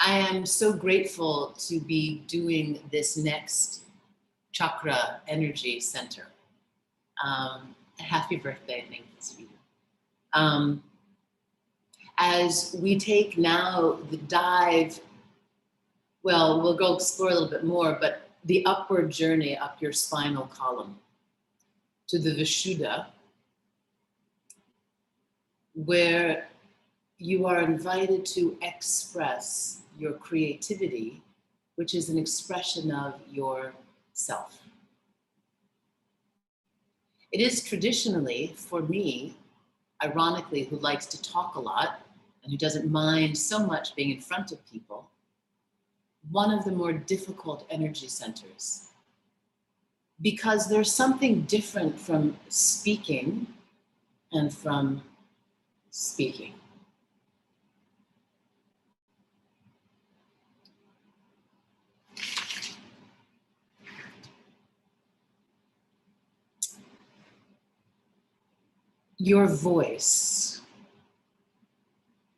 I am so grateful to be doing this next Chakra energy center. Happy birthday, thank you, sweetie. As we take now the dive, well, we'll go explore a little bit more, but the upward journey up your spinal column to the Vishuddha, where you are invited to express your creativity, which is an expression of yourself. It is traditionally, for me, ironically, who likes to talk a lot and who doesn't mind so much being in front of people, one of the more difficult energy centers. Because there's something different from speaking and from speaking. Your voice,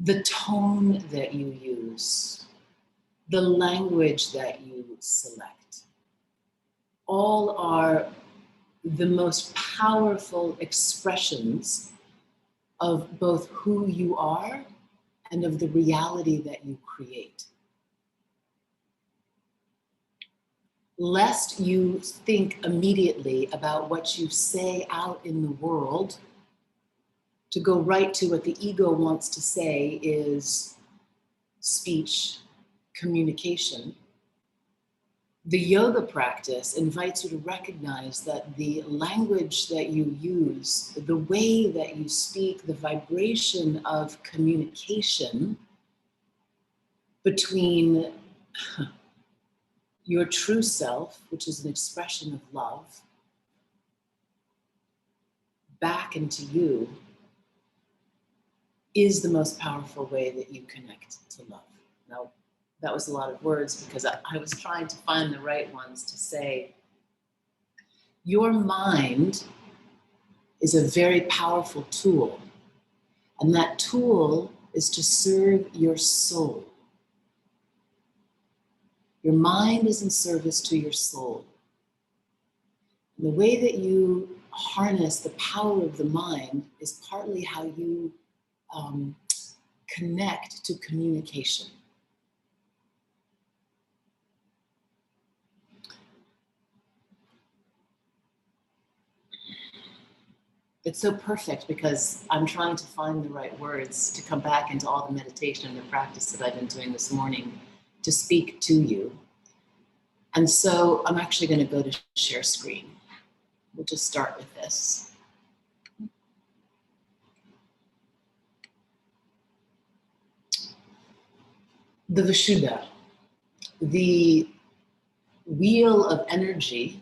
the tone that you use, the language that you select, all are the most powerful expressions of both who you are and of the reality that you create. Lest you think immediately about what you say out in the world, to go right to what the ego wants to say is speech, communication. The yoga practice invites you to recognize that the language that you use, the way that you speak, the vibration of communication between your true self, which is an expression of love, back into you, is the most powerful way that you connect to love. Now, that was a lot of words because I was trying to find the right ones to say. Your mind is a very powerful tool, and that tool is to serve your soul. Your mind is in service to your soul. And the way that you harness the power of the mind is partly how you connect to communication. It's so perfect because I'm trying to find the right words to come back into all the meditation and the practice that I've been doing this morning to speak to you. And so I'm actually going to go to share screen. We'll just start with this. The Vishuddha, the wheel of energy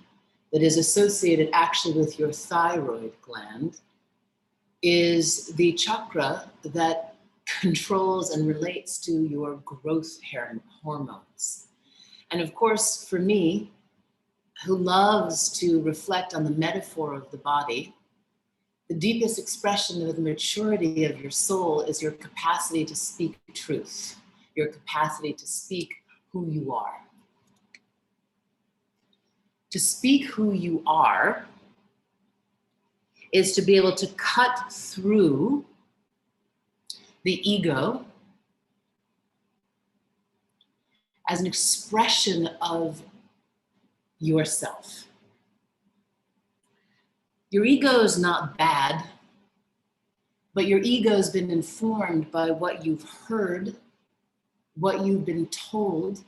that is associated actually with your thyroid gland, is the chakra that controls and relates to your growth hormones. And of course, for me, who loves to reflect on the metaphor of the body, the deepest expression of the maturity of your soul is your capacity to speak truth, your capacity to speak who you are. To speak who you are is to be able to cut through the ego as an expression of yourself. Your ego is not bad, but your ego has been informed by what you've heard, what you've been told.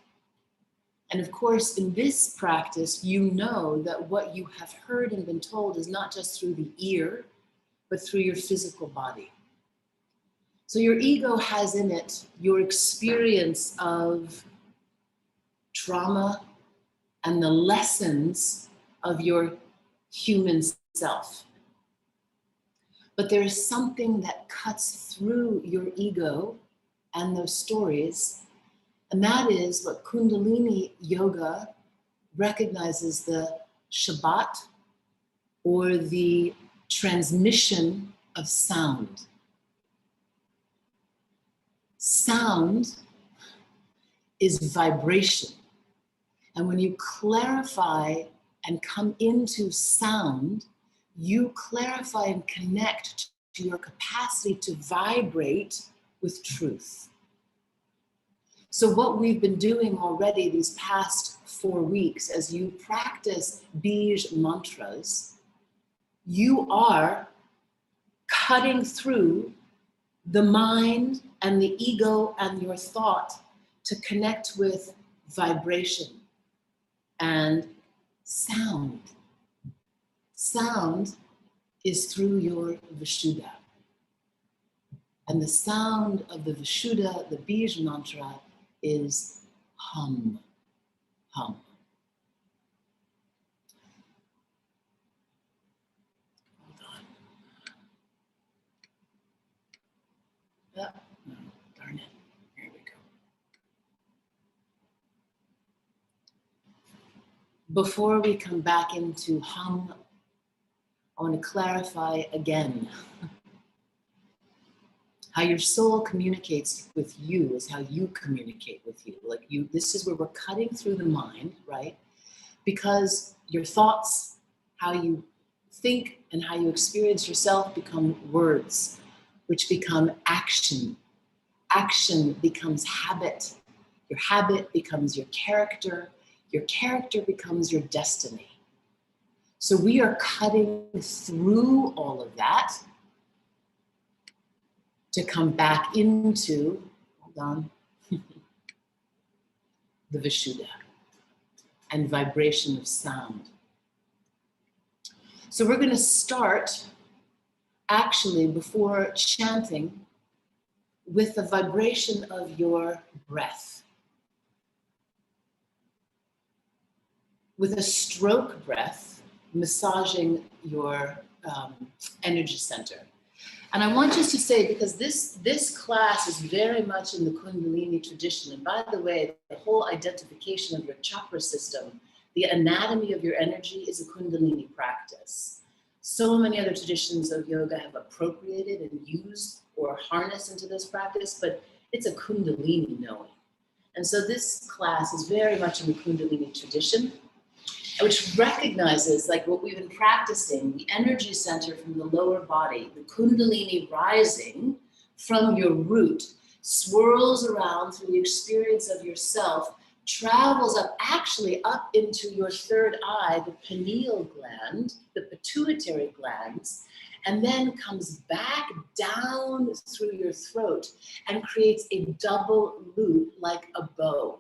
And of course, in this practice, you know that what you have heard and been told is not just through the ear, but through your physical body. So your ego has in it your experience of trauma and the lessons of your human self. But there is something that cuts through your ego and those stories, and that is what Kundalini Yoga recognizes, the Shabbat, or the transmission of sound. Sound is vibration. And when you clarify and come into sound, you clarify and connect to your capacity to vibrate with truth. So what we've been doing already these past 4 weeks, as you practice Bij mantras, you are cutting through the mind and the ego and your thought to connect with vibration and sound. Sound is through your Vishuddha. And the sound of the Vishuddha, the Bij mantra, is hum, hum. Hold on. Oh, no, darn it. Here we go. Before we come back into hum, I want to clarify again. How your soul communicates with you is how you communicate with you. Like you, this is where we're cutting through the mind, right? Because your thoughts, how you think and how you experience yourself become words, which become action. Action becomes habit. Your habit becomes your character. Your character becomes your destiny. So we are cutting through all of that to come back into, hold on, the Vishuddha and vibration of sound. So we're going to start, actually, before chanting, with the vibration of your breath. With a stroke breath, massaging your energy center. And I want you to say, because this class is very much in the Kundalini tradition, and by the way, the whole identification of your chakra system, the anatomy of your energy is a Kundalini practice. So many other traditions of yoga have appropriated and used or harnessed into this practice, but it's a Kundalini knowing. And so this class is very much in the Kundalini tradition, which recognizes, like what we've been practicing, the energy center from the lower body, the Kundalini rising from your root, swirls around through the experience of yourself, travels up, actually up into your third eye, the pineal gland, the pituitary glands, and then comes back down through your throat and creates a double loop like a bow.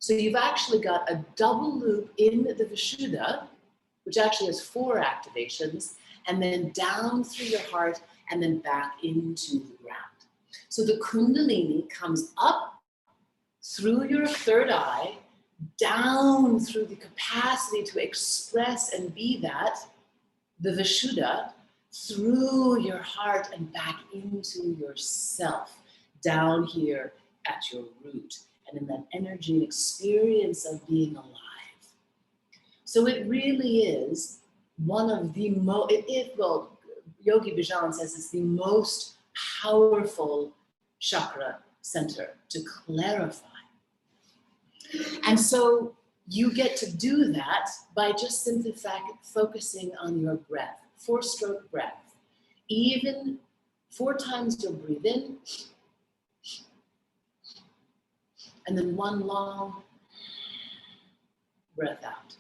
So you've actually got a double loop in the Vishuddha, which actually has 4 activations, and then down through your heart and then back into the ground. So the Kundalini comes up through your third eye, down through the capacity to express and be that, the Vishuddha, through your heart and back into yourself, down here at your root. And in that energy and experience of being alive. So it really is one of the most, well, Yogi Bhajan says it's the most powerful chakra center to clarify. And so you get to do that by just simply focusing on your breath, 4-stroke breath. Even 4 times you'll breathe in, and then 1 long breath out.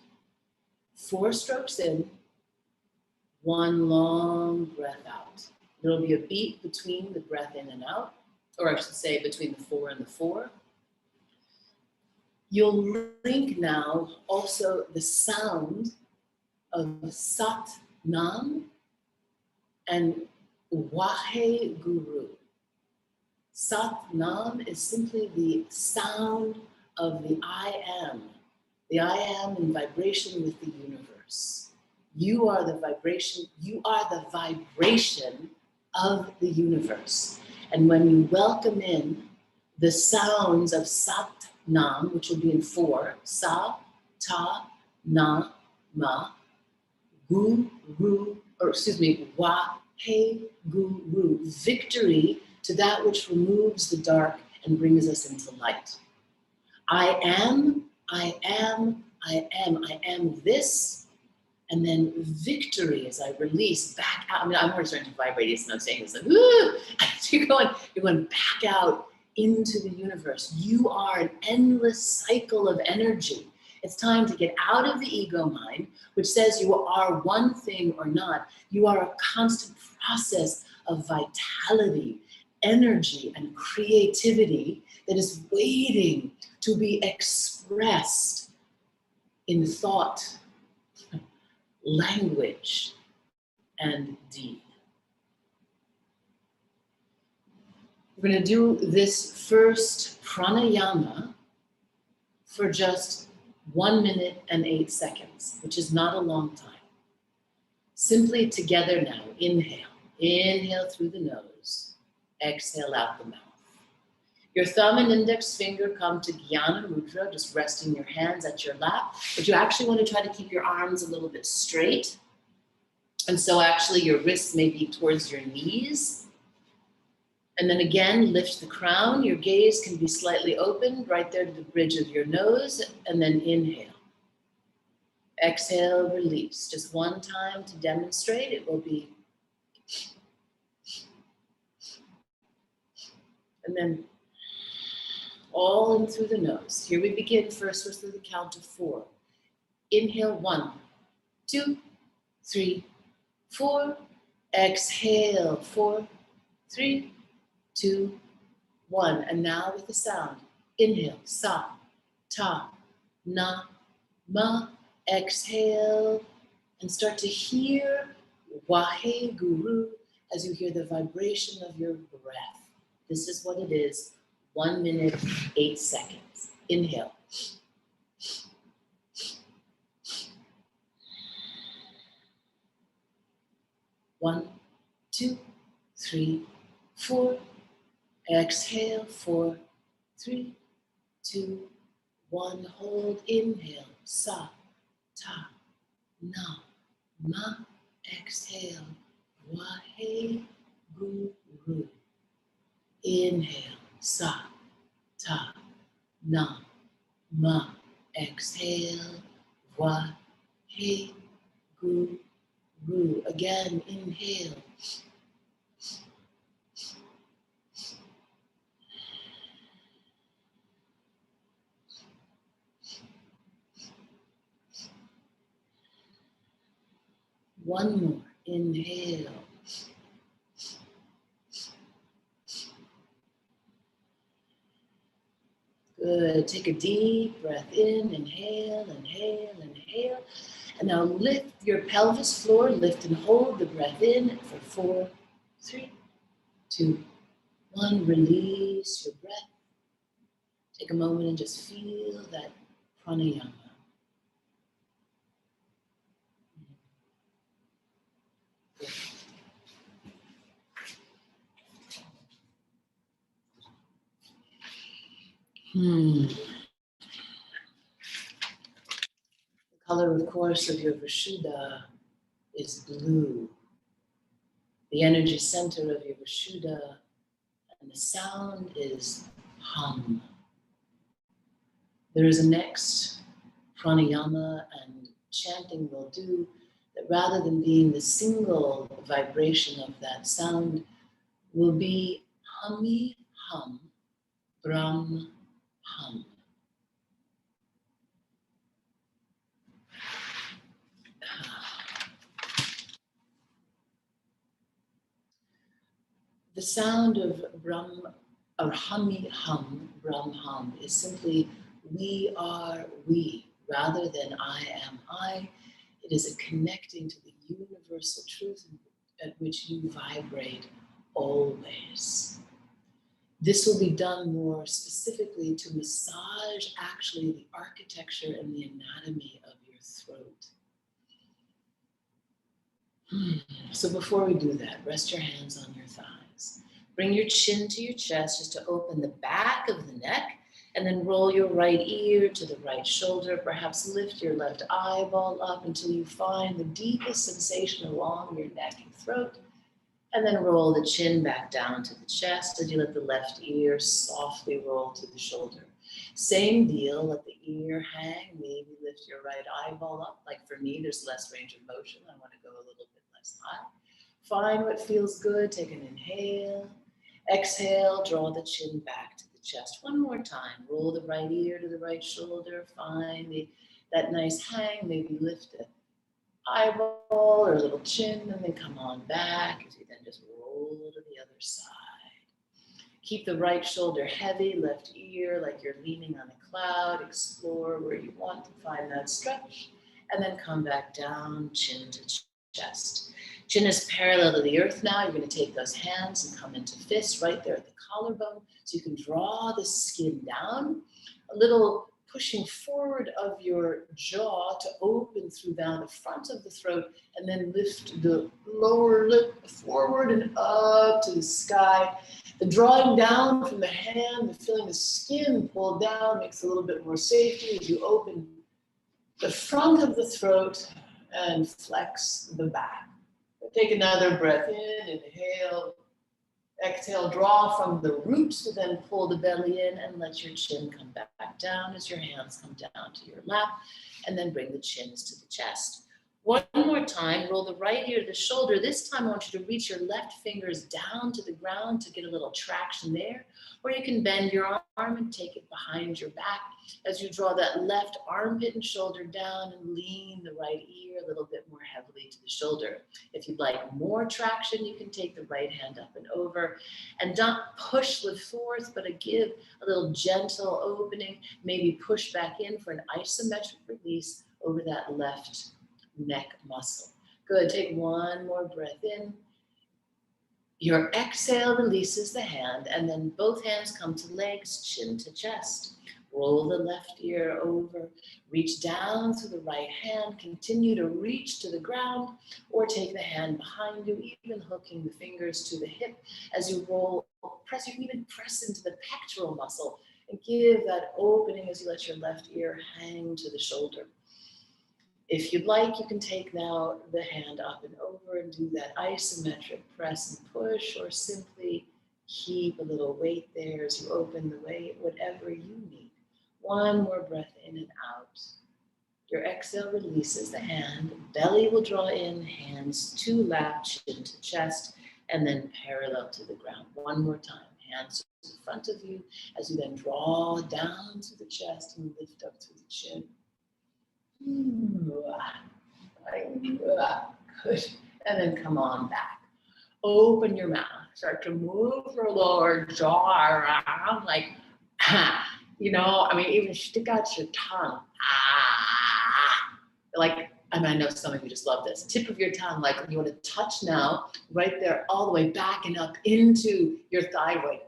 4 strokes in, 1 long breath out. There'll be a beat between the breath in and out, or I should say between the 4 and the 4. You'll link now also the sound of Sat Nam and Wahe Guru. Sat Nam is simply the sound of the I am in vibration with the universe. You are the vibration of the universe. And when you welcome in the sounds of Sat Nam, which will be in 4, Sa, Ta, Na, Ma, Gu, Ru, Wa, He, Gu, Ru, victory to that which removes the dark and brings us into light. I am, I am, I am, I am this. And then victory as I release back out. I mean, I'm already starting to vibrate as I'm saying this. Like, woo! You're going back out into the universe. You are an endless cycle of energy. It's time to get out of the ego mind, which says you are one thing or not. You are a constant process of vitality, energy, and creativity that is waiting to be expressed in thought, language, and deed. We're going to do this first pranayama for just 1 minute and 8 seconds, which is not a long time. Simply together now, inhale. Inhale through the nose, exhale out the mouth. Your thumb and index finger come to Jnana Mudra, just resting your hands at your lap, but you actually want to try to keep your arms a little bit straight. And so actually your wrists may be towards your knees. And then again, lift the crown. Your gaze can be slightly opened right there to the bridge of your nose, and then inhale. Exhale, release. Just one time to demonstrate. It will be. And then all in through the nose. Here we begin first with the count of 4. Inhale, 1, 2, 3, 4. Exhale, 4, 3, 2, 1. And now with the sound. Inhale, sa, ta, na, ma. Exhale, and start to hear Waheguru as you hear the vibration of your breath. This is what it is. 1 minute, 8 seconds. Inhale. One, 2, 3, 4. Exhale, 4, 3, 2, 1. Hold. Inhale. Sa, ta, na, ma. Exhale. Waheguru. Inhale. Sa, ta, na, ma. Exhale. Waheguru. Again, inhale. One more. Inhale. Good. Take a deep breath in. Inhale, inhale, inhale. And now lift your pelvis floor. Lift and hold the breath in for 4, 3, 2, 1. Release your breath. Take a moment and just feel that pranayama. The color, of course, of your Vishuddha is blue. The energy center of your Vishuddha, and the sound is hum. There is a next pranayama and chanting we'll do that rather than being the single vibration of that sound will be hummy hum, brahm hum. The sound of brahm or hummy hum, brahm hum, is simply we are we, rather than I am I. It is a connecting to the universal truth at which you vibrate always. This will be done more specifically to massage actually the architecture and the anatomy of your throat. So before we do that, rest your hands on your thighs. Bring your chin to your chest just to open the back of the neck, and then roll your right ear to the right shoulder. Perhaps lift your left eyeball up until you find the deepest sensation along your neck and throat. And then roll the chin back down to the chest as you let the left ear softly roll to the shoulder. Same deal, let the ear hang, maybe lift your right eyeball up. Like for me, there's less range of motion. I want to go a little bit less high. Find what feels good, take an inhale. Exhale, draw the chin back to the chest. One more time, roll the right ear to the right shoulder. Find that nice hang, maybe lift it. Eyeball or a little chin, and then come on back as you then just roll to the other side. Keep the right shoulder heavy, left ear like you're leaning on a cloud. Explore where you want to find that stretch, and then come back down, chin to chest. Chin is parallel to the earth now. You're going to take those hands and come into fists right there at the collarbone, so you can draw the skin down. A little pushing forward of your jaw to open through down the front of the throat, and then lift the lower lip forward and up to the sky. The drawing down from the hand, the feeling the skin pull down makes a little bit more safety as you open the front of the throat and flex the back. Take another breath in, inhale. Exhale, draw from the roots to then pull the belly in and let your chin come back down as your hands come down to your lap, and then bring the chins to the chest. One more time, roll the right ear to the shoulder. This time I want you to reach your left fingers down to the ground to get a little traction there, or you can bend your arm and take it behind your back as you draw that left armpit and shoulder down and lean the right ear a little bit more heavily to the shoulder. If you'd like more traction, you can take the right hand up and over, and don't push the forth, but give a little gentle opening, maybe push back in for an isometric release over that left neck muscle. Good, take one more breath in. Your exhale releases the hand, and then both hands come to legs, chin to chest. Roll the left ear over, reach down through the right hand, continue to reach to the ground, or take the hand behind you, even hooking the fingers to the hip as you roll, press, you can even press into the pectoral muscle and give that opening as you let your left ear hang to the shoulder. If you'd like, you can take now the hand up and over and do that isometric press and push, or simply keep a little weight there as you open the way, whatever you need. One more breath in and out. Your exhale releases the hand, belly will draw in, hands to lap, chin to chest, and then parallel to the ground. One more time, hands to the front of you as you then draw down to the chest and lift up through the chin. Good. And then come on back. Open your mouth. Start to move your lower jaw around like, even stick out your tongue. Like, I know some of you just love this. Tip of your tongue, like you want to touch now, right there, all the way back and up into your thyroid.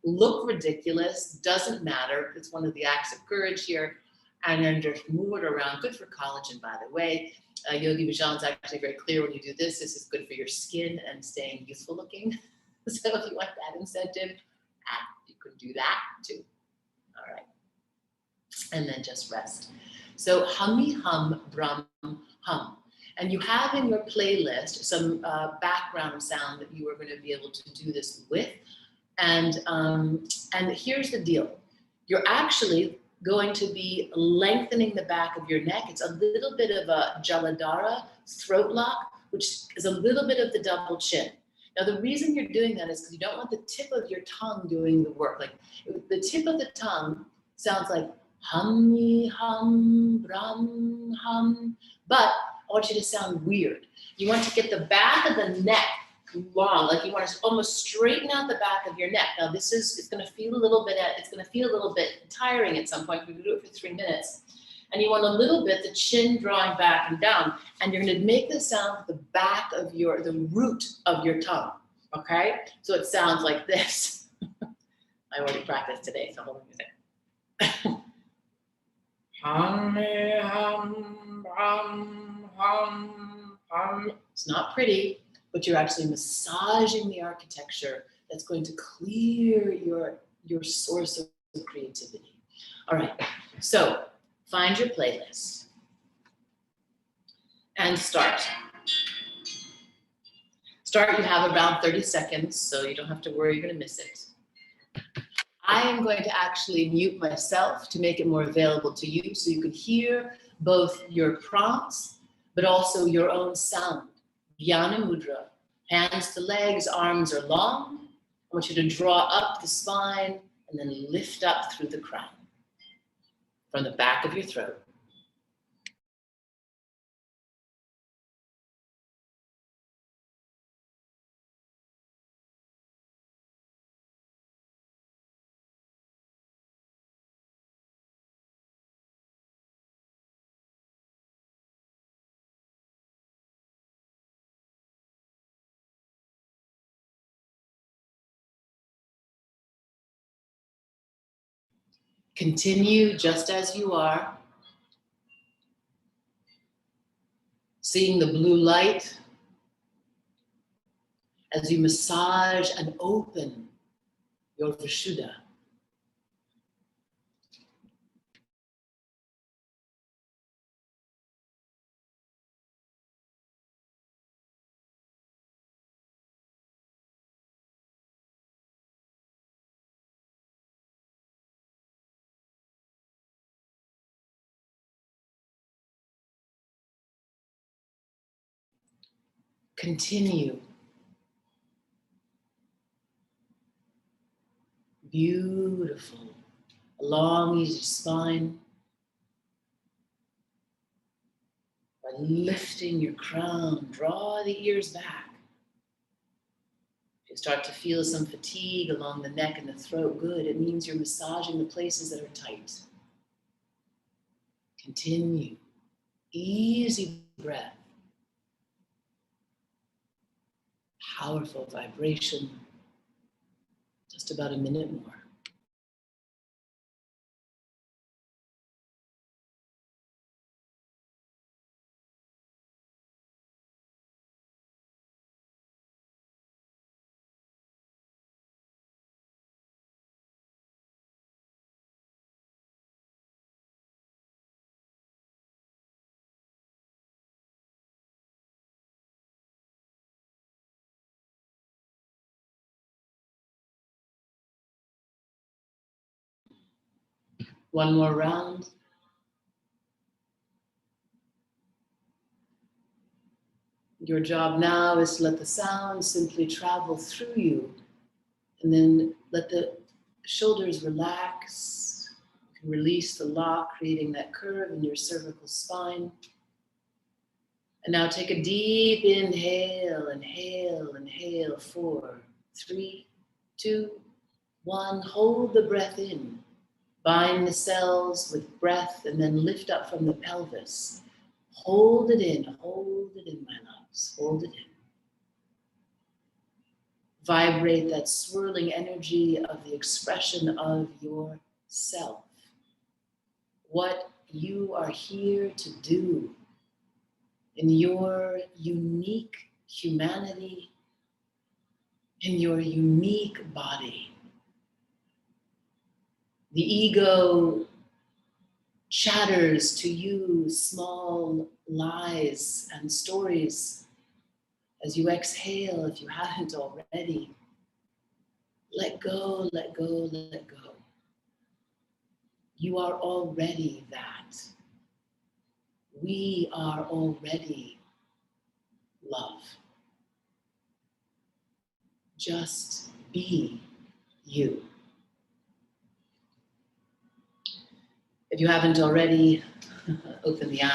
Look ridiculous, doesn't matter. It's one of the acts of courage here. And then just move it around. Good for collagen, by the way. Yogi Bhajan's actually very clear when you do this. This is good for your skin and staying youthful looking. So if you want that incentive, you could do that too. All right. And then just rest. So hummy, hum, brum, hum. And you have in your playlist some background sound that you are going to be able to do this with. And here's the deal. You're actually going to be lengthening the back of your neck. It's a little bit of a Jaladhara throat lock, which is a little bit of the double chin. Now, the reason you're doing that is because you don't want the tip of your tongue doing the work. Like the tip of the tongue sounds like hummy, hum, brum, hum. But I want you to sound weird. You want to get the back of the neck long, like you want to almost straighten out the back of your neck. Now it's going to feel a little bit tiring at some point. We can do it for 3 minutes. And you want a little bit, the chin drawing back and down. And you're going to make the sound with the back of the root of your tongue. Okay? So it sounds like this. I already practiced today, so hold on a second. Hum, hum, hum, hum, hum. It's not pretty, but you're actually massaging the architecture that's going to clear your source of creativity. All right, so find your playlist and start. Start, you have around 30 seconds, so you don't have to worry you're going to miss it. I am going to actually mute myself to make it more available to you so you can hear both your prompts, but also your own sound. Jnana Mudra, hands to legs, arms are long. I want you to draw up the spine and then lift up through the crown from the back of your throat. Continue just as you are, seeing the blue light as you massage and open your Vishuddha. Continue. Beautiful. A long, easy spine. By lifting your crown, draw the ears back. If you start to feel some fatigue along the neck and the throat, good. It means you're massaging the places that are tight. Continue. Easy breath. Powerful vibration. Just about a minute more. One more round. Your job now is to let the sound simply travel through you, and then let the shoulders relax. You can release the lock, creating that curve in your cervical spine. And now take a deep inhale, inhale, inhale. 4, 3, 2, 1. Hold the breath in. Bind the cells with breath and then lift up from the pelvis. Hold it in, my loves, hold it in. Vibrate that swirling energy of the expression of yourself. What you are here to do in your unique humanity, in your unique body. The ego chatters to you small lies and stories as you exhale, if you haven't already. Let go, let go, let go. You are already that. We are already love. Just be you. If you haven't already, open the eyes.